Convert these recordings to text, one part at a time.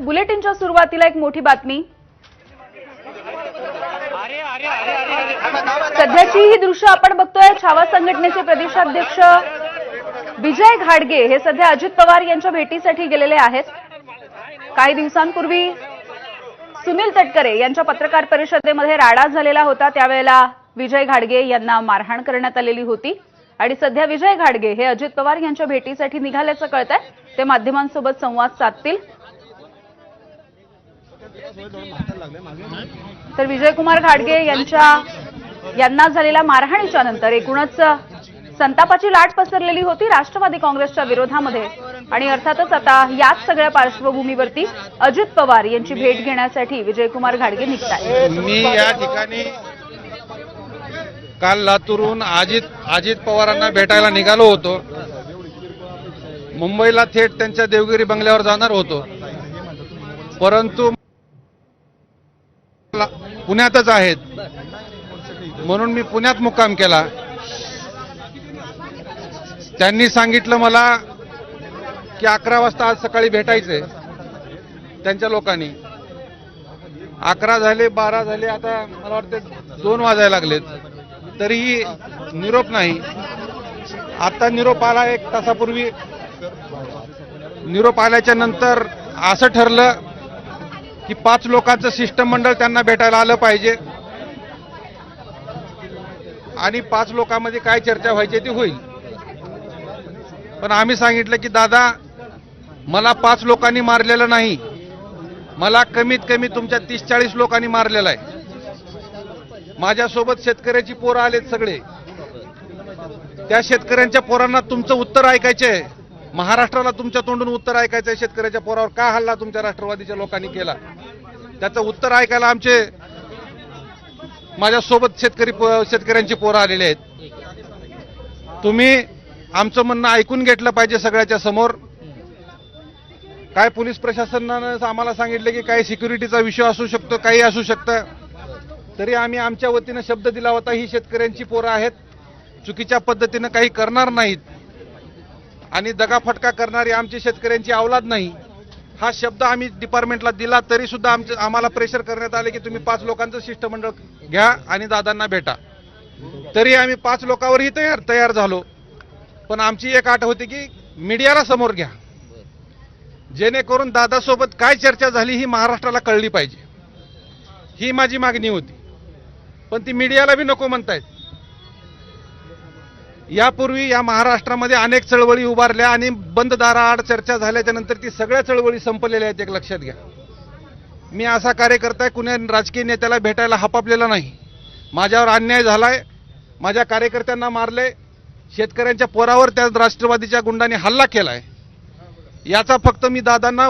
बुलेटिनच्या सुरुवातीला एक मोठी बातमी। सध्याची ही दृश्य आपण बघतोय। छावा संघटनेचे प्रदेशाध्यक्ष विजय घाडगे हे सध्या अजित पवार यांच्या भेटीसाठी गेलेले आहेत। काही दिवसांपूर्वी सुनील तटकरे यांच्या पत्रकार परिषदेमध्ये राडा झालेला होता। त्यावेळेला विजय घाडगे यांना मारहाण करण्यात आलेली होती आणि सध्या विजय घाडगे हे अजित पवार यांच्या भेटीसाठी निघाल्याचं कळतंय। ते माध्यमांसोबत संवाद साधतील। तर विजयकुमार घाडगे यांना झालेल्या मारहाणीच्या नंतर एकूणच संतापाची लाट पसरलेली होती राष्ट्रवादी काँग्रेसच्या विरोधामध्ये आणि अर्थातच आता याच सगळ्या पार्श्वभूमीवरती अजित पवार यांची भेट घेण्यासाठी विजयकुमार घाडगे निघतात। मी या ठिकाणी काल लातूरहून अजित पवारांना भेटायला निघालो होतो। मुंबईला थेट त्यांच्या देवगिरी बंगल्यावर जाणार होतो, परंतु पुण्यातच आहेत म्हणून मी पुण्यात मुक्काम केला। त्यांनी सांगितलं मला की 11 वाजता आज सकाळी भेटायचंय त्यांच्या लोकांनी। 11 झाले, 12 झाले, आता मला वाटतं 2 वाजायला लागलेत, तरीही निरोप नाही। आता निरोप आला 1 तासापूर्वी। निरोप आल्याच्या नंतर असं ठरलं की 5 लोकांचं शिष्टमंडळ त्यांना भेटायला आलं पाहिजे आणि 5 लोकांमध्ये काय चर्चा व्हायची ती होईल। पण आम्ही सांगितलं की दादा, मला 5 लोकांनी मारलेलं नाही, मला कमीत कमी तुमच्या 30-40 लोकांनी मारलेलं आहे। माझ्यासोबत शेतकऱ्याची पोरं आलेत सगळे। त्या शेतकऱ्यांच्या पोरांना तुमचं उत्तर ऐकायचंय। महाराष्ट्राला तुमच्या तोंडून उत्तर ऐकायचंय। शेतकऱ्याच्या पोरावर का हल्ला तुमच्या राष्ट्रवादीच्या लोकांनी केला त्याचं उत्तर ऐकायला माझ्यासोबत शेतकऱ्यांची पोरं आलेले आहेत। तुम्ही आमचं म्हणणं ऐकून घेतलं पाहिजे सगळ्याच्या समोर। काय पोलीस प्रशासनानं आम्हाला सांगितलं की काही सिक्युरिटीचा विषय असू शकतो, काही असू शकतं, तरी आम्ही आमच्या वतीनं शब्द दिला होता ही शेतकऱ्यांची पोरं आहेत, चुकीच्या पद्धतीनं काही करणार नाहीत आणि दगाफटका करणारी आमची शेतकऱ्यांची औलाद नाही, हा शब्द आम्ही डिपार्टमेंटला दिला। तरी सुद्धा आम्हाला प्रेशर करण्यात आले की तुम्ही 5 लोकांचं शिष्टमंडळ घ्या आणि दादांना भेटा। तरी आम्ही 5 लोकांवरही तयार झालो, पण आमची एक अट होती की मीडियाला समोर घ्या, जेणेकरून दादासोबत काय चर्चा झाली ही महाराष्ट्राला कळली पाहिजे, ही माझी मागणी होती। पण ती मीडियाला बी नको म्हणतायत। यापूर्वी या महाराष्ट्रामध्ये अनेक चळवळी उभारल्या आणि बंद दाराआड चर्चा झाल्याच्या नंतर ती सगळ्या चळवळी संपलेल्या आहेत, एक लक्षात घ्या। मी असा कार्यकर्ता कुण्या राजकीय नेत्याला भेटायला हपापलेला नाही। माझ्यावर अन्याय झालाय, माझ्या कार्यकर्त्यांना मारले, शेतकऱ्यांच्या पोरावर त्या राष्ट्रवादीच्या गुंडांनी हल्ला केलाय, याचा फक्त मी दादांना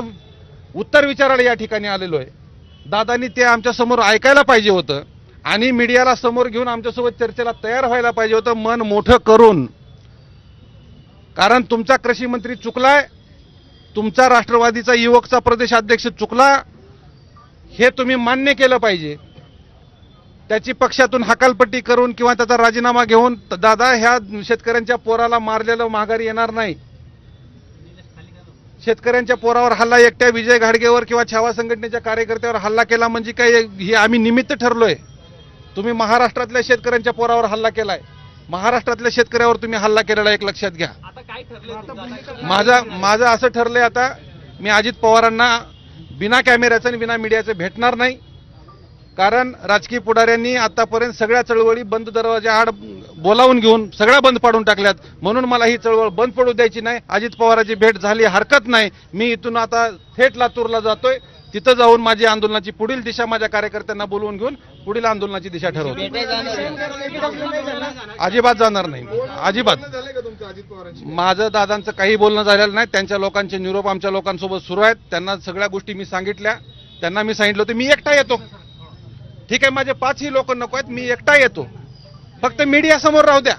उत्तर विचारायला या ठिकाणी आलेलो आहे। दादांनी ते आमच्या समोर ऐकायला पाहिजे होतं आणि मीडियाला समोर घेऊन आमच्यासोबत चर्चेला तयार व्हायला पाहिजे होतं, मन मोठं करून। कारण तुमचा कृषी मंत्री चुकलाय, तुमचा राष्ट्रवादीचा युवकचा प्रदेशाध्यक्ष चुकला, हे तुम्ही मान्य केलं पाहिजे। त्याची पक्षातून हकालपट्टी करून किंवा त्याचा राजीनामा घेऊन दादा ह्या शेतकऱ्यांच्या पोराला मारलेलं माघारी येणार नाही। शेतकऱ्यांच्या पोरावर हल्ला एकट्या विजय घाडगेवर किंवा छावा संघटनेच्या कार्यकर्त्यावर हल्ला केला म्हणजे काय ही आम्ही निमित्त ठरलोय? तुम्ही महाराष्ट्रातल्या शेतकऱ्यांच्या पोरावर हल्ला केलाय, महाराष्ट्रातल्या शेतकऱ्यावर तुम्ही हल्ला केलेला एक लक्षात घ्या। माझं असं ठरलंय आता मी अजित पवारांना बिना कॅमेऱ्याचं आणि बिना मीडियाचं भेटणार नाही। कारण राजकीय पुढाऱ्यांनी आतापर्यंत सगळ्या चळवळी बंद दरवाजा आड बोलावून घेऊन सगळ्या बंद पाडून टाकल्यात, म्हणून मला ही चळवळ बंद पडू द्यायची नाही। अजित पवारांची भेट झाली हरकत नाही, मी इथून आता थेट लातूरला जातोय, तिथं जाऊन माझी आंदोलनाची पुढील दिशा माझ्या कार्यकर्त्यांना बोलवून घेऊन पुढील आंदोलनाची दिशा ठरवतो। अजिबात जाणार नाही, अजिबात। माझं दादांचं काही बोलणं झालेलं नाही। त्यांच्या लोकांचे निरोप आमच्या लोकांसोबत सुरू आहेत, त्यांना सगळ्या गोष्टी मी सांगितल्या। त्यांना मी सांगितलं होतं मी एकटा येतो, ठीक आहे, माझे 5ही लोक नको आहेत, मी एकटा येतो, फक्त मीडिया समोर राहू द्या,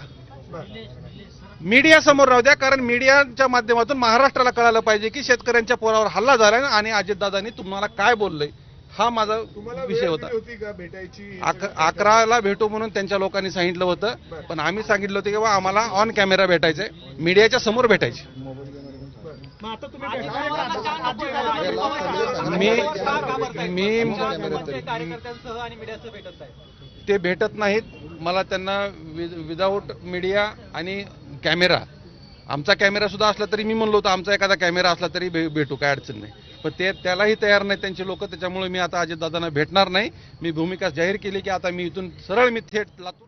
मीडिया समोर राहू द्या। कारण मीडियाच्या माध्यमातून महाराष्ट्राला कळालं पाहिजे की शेतकऱ्यांच्या पोरावर हल्ला झालाय आणि अजितदादांनी तुम्हाला काय बोललंय, हा माझा विषय होता। 11ला भेटू म्हणून त्यांच्या लोकांनी सांगितलं होतं, पण आम्ही सांगितलं होतं की आम्हाला ऑन कॅमेरा भेटायचंय, मीडियाच्या समोर भेटायचे। कार्यकर्त्यांसह आणि मीडियासह भेटत आहे. ते भेटत नाहीत. मला त्यांना विदाऊट मीडिया आणि कॅमेरा, आमचा कॅमेरा सुद्धा असला तरी मी म्हणलो होतो आमचा एखादा कॅमेरा असला तरी भेटू, काय अडचण नाही. पण ते त्यालाही तयार नाही त्यांचे लोक. त्याच्यामुळे मी आता अजितदादांना भेटणार नाही. मी भूमिका जाहीर केली की आता मी इथून सरळ थेट लातूर